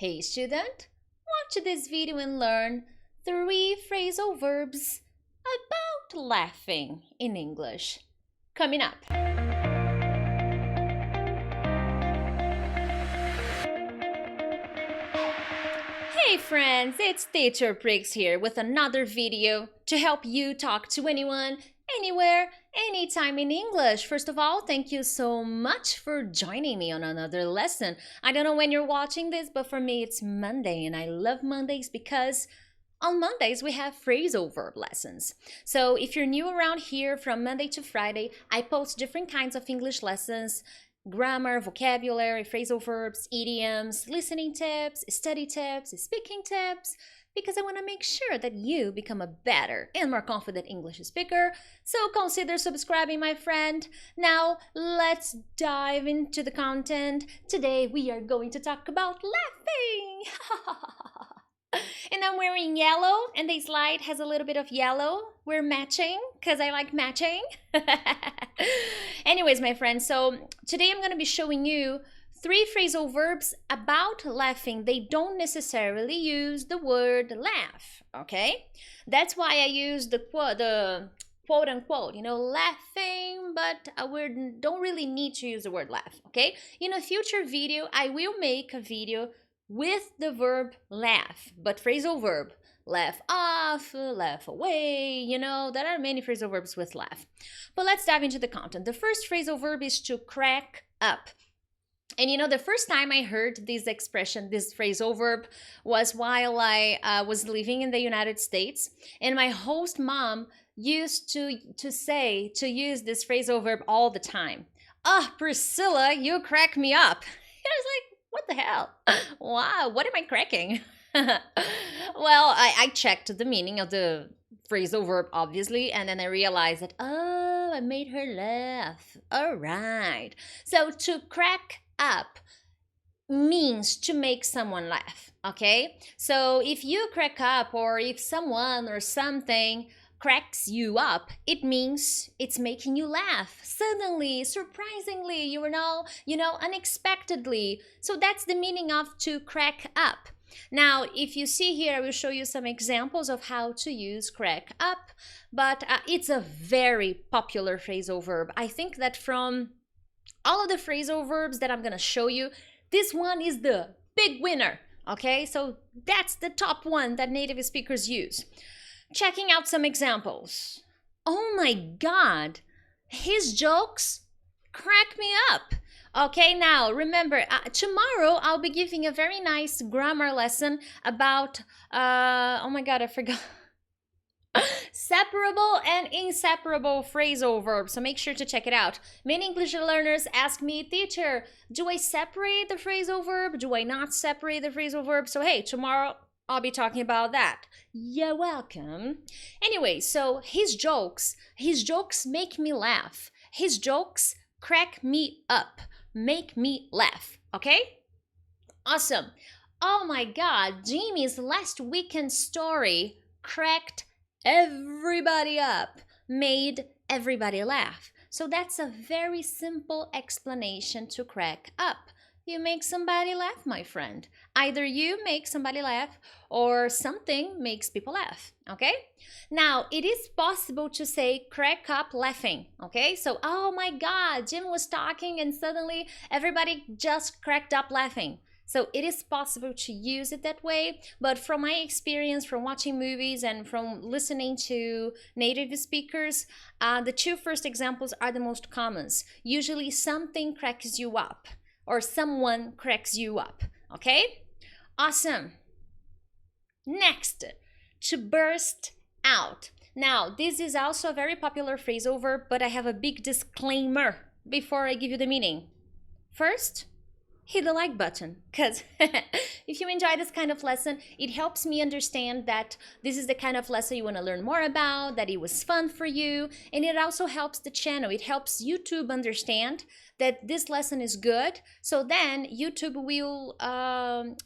Hey student, watch this video and learn 3 phrasal verbs about laughing in English. Coming up. Hey friends, it's Teacher Prix here with another video to help you talk to anyone, anywhere, anytime in English. First of all, thank you so much for joining me on another lesson. I don't know when you're watching this, but for me it's Monday and I love Mondays because on Mondays we have phrasal verb lessons. So if you're new around here, from Monday to Friday, I post different kinds of English lessons, grammar, vocabulary, phrasal verbs, idioms, listening tips, study tips, speaking tips, because I want to make sure that you become a better and more confident English speaker. So consider subscribing, my friend. Now let's dive into the content. Today we are going to talk about laughing. And I'm wearing yellow, and the slide has a little bit of yellow. We're matching because I like matching. Anyways, my friends, so today I'm going to be showing you 3 phrasal verbs about laughing. They don't necessarily use the word laugh, okay? That's why I use the quote unquote, laughing, but we don't really need to use the word laugh, okay? In a future video, I will make a video with the verb laugh, but phrasal verb, laugh off, laugh away, there are many phrasal verbs with laugh. But let's dive into the content. The first phrasal verb is to crack up. And the first time I heard this expression, this phrasal verb, was while I was living in the United States, and my host mom used to use this phrasal verb all the time. Priscilla, you crack me up. I was like, what the hell? Wow, what am I cracking? Well, I checked the meaning of the phrasal verb, obviously, and then I realized that, I made her laugh. All right. So to crack up means to make someone laugh, okay? So if you crack up, or if someone or something cracks you up, it means it's making you laugh suddenly, surprisingly, unexpectedly. So that's the meaning of to crack up. Now, if you see here, I will show you some examples of how to use crack up, but it's a very popular phrasal verb. I think that from all of the phrasal verbs that I'm going to show you, this one is the big winner, okay? So that's the top one that native speakers use. Checking out some examples. Oh my God, his jokes crack me up. Okay, now remember, tomorrow I'll be giving a very nice grammar lesson about, oh my God, I forgot. Separable and inseparable phrasal verbs. So make sure to check it out. Many English learners ask me, teacher, do I separate the phrasal verb? Do I not separate the phrasal verb? So hey, tomorrow I'll be talking about that. You're welcome. Anyway, so his jokes make me laugh. His jokes crack me up, make me laugh, okay? Awesome. Oh my God, Jimmy's last weekend story cracked everybody up, made everybody laugh. So that's a very simple explanation to crack up. You make somebody laugh, my friend. Either you make somebody laugh or something makes people laugh, okay? Now, it is possible to say crack up laughing, okay? So, oh my God, Jim was talking and suddenly everybody just cracked up laughing. So it is possible to use it that way, but from my experience, from watching movies and from listening to native speakers, the 2 first examples are the most common. Usually something cracks you up, or someone cracks you up, okay? Awesome. Next, to burst out. Now, this is also a very popular phrasal verb, but I have a big disclaimer before I give you the meaning. First, hit the like button, because if you enjoy this kind of lesson, it helps me understand that this is the kind of lesson you want to learn more about, that it was fun for you, and it also helps the channel. It helps YouTube understand that this lesson is good, so then YouTube will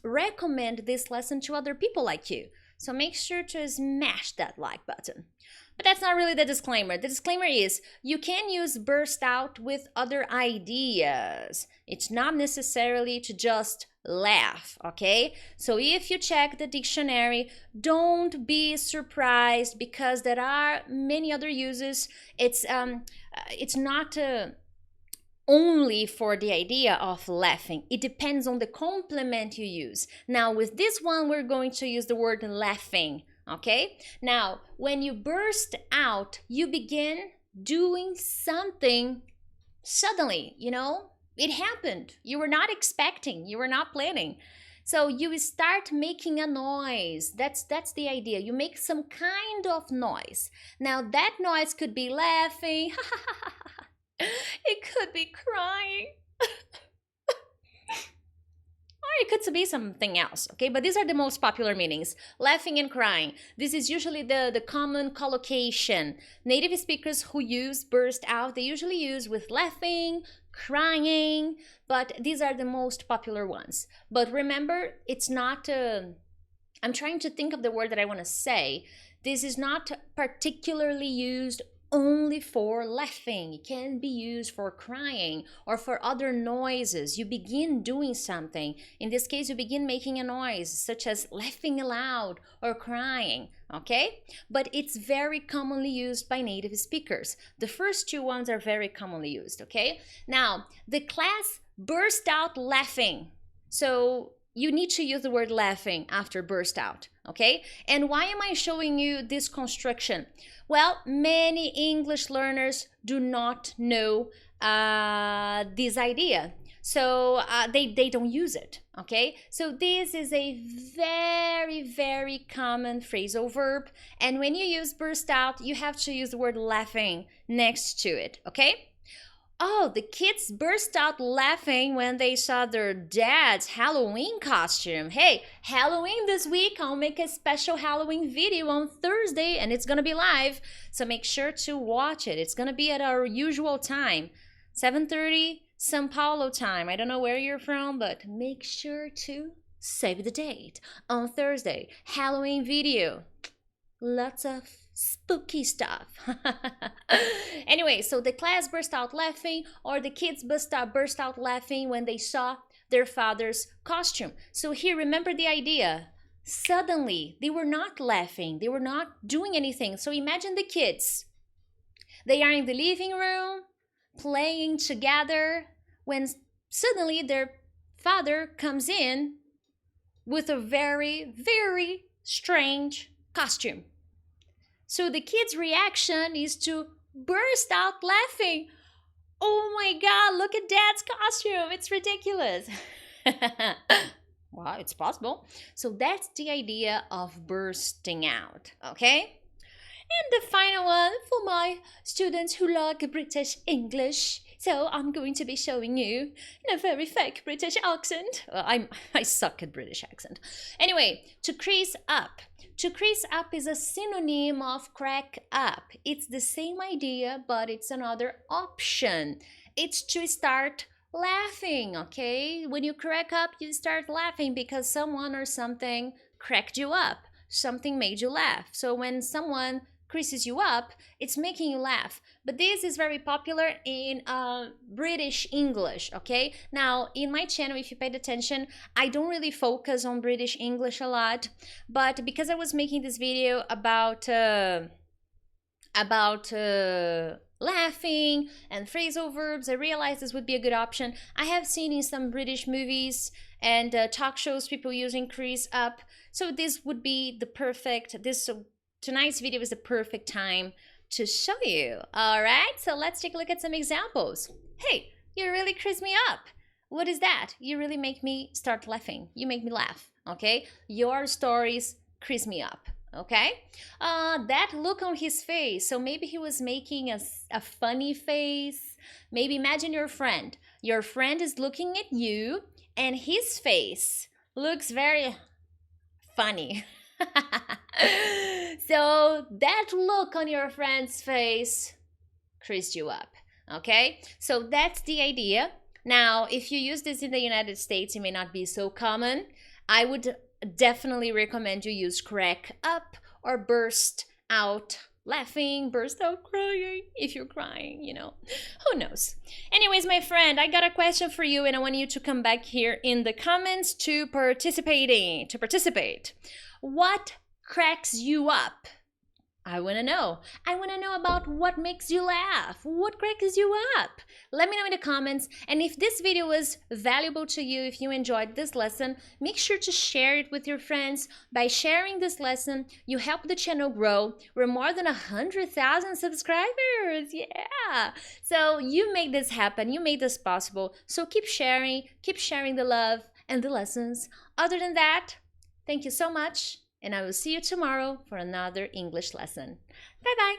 recommend this lesson to other people like you. So make sure to smash that like button. But that's not really the disclaimer. The disclaimer is you can use burst out with other ideas. It's not necessarily to just laugh, okay? So if you check the dictionary, don't be surprised because there are many other uses. It's not only for the idea of laughing. It depends on the complement you use. Now with this one, we're going to use the word laughing, okay? Now, when you burst out, you begin doing something suddenly, you know? It happened. You were not expecting, you were not planning. So you start making a noise. That's the idea. You make some kind of noise. Now that noise could be laughing. It could be crying. Or it could be something else, okay? But these are the most popular meanings. Laughing and crying. This is usually the common collocation. Native speakers who use burst out, they usually use with laughing, crying, but these are the most popular ones. But remember, it's not, I'm trying to think of the word that I want to say. This is not particularly used only for laughing. It can be used for crying or for other noises. You begin doing something. In this case, you begin making a noise, such as laughing aloud or crying, okay? But it's very commonly used by native speakers. The first two ones are very commonly used, okay? Now, the class burst out laughing. So you need to use the word laughing after burst out, okay? And why am I showing you this construction? Well, many English learners do not know this idea. So they don't use it, okay? So this is a very, very common phrasal verb. And when you use burst out, you have to use the word laughing next to it, okay? Oh, the kids burst out laughing when they saw their dad's Halloween costume. Hey, Halloween this week. I'll make a special Halloween video on Thursday and it's going to be live. So make sure to watch it. It's going to be at our usual time, 7:30 São Paulo time. I don't know where you're from, but make sure to save the date on Thursday. Halloween video. Lots of spooky stuff. Anyway, so the class burst out laughing, or the kids burst out laughing when they saw their father's costume. So here, remember the idea. Suddenly, they were not laughing. They were not doing anything. So imagine the kids. They are in the living room, playing together, when suddenly their father comes in with a very, very strange costume. So the kid's reaction is to burst out laughing. Oh my God, look at Dad's costume. It's ridiculous. Well, it's possible. So that's the idea of bursting out, okay? And the final one for my students who like British English. So I'm going to be showing you in a very fake British accent. I suck at British accent. Anyway, to crease up. To crease up is a synonym of crack up. It's the same idea, but it's another option. It's to start laughing, okay? When you crack up, you start laughing because someone or something cracked you up. Something made you laugh. So when someone creases you up, it's making you laugh. But this is very popular in British English, okay? Now, in my channel, if you paid attention, I don't really focus on British English a lot, but because I was making this video about laughing and phrasal verbs, I realized this would be a good option. I have seen in some British movies and talk shows people using crease up, so this would be the perfect, tonight's video is the perfect time to show you. All right, so let's take a look at some examples. Hey, you really crease me up. What is that? You really make me start laughing. You make me laugh, okay? Your stories crease me up, okay? That look on his face. So maybe he was making a funny face. Maybe imagine your friend. Your friend is looking at you and his face looks very funny. So that look on your friend's face creased you up, okay? So that's the idea. Now, if you use this in the United States, it may not be so common. I would definitely recommend you use crack up or burst out laughing, burst out crying if you're crying, you know. Who knows? Anyways, my friend, I got a question for you and I want you to come back here in the comments to participate. What cracks you up? I want to know. I want to know about what makes you laugh. What cracks you up? Let me know in the comments. And if this video was valuable to you, if you enjoyed this lesson, make sure to share it with your friends. By sharing this lesson, you help the channel grow. We're more than 100,000 subscribers. Yeah. So you made this happen. You made this possible. So keep sharing the love and the lessons. Other than that, thank you so much. And I will see you tomorrow for another English lesson. Bye-bye.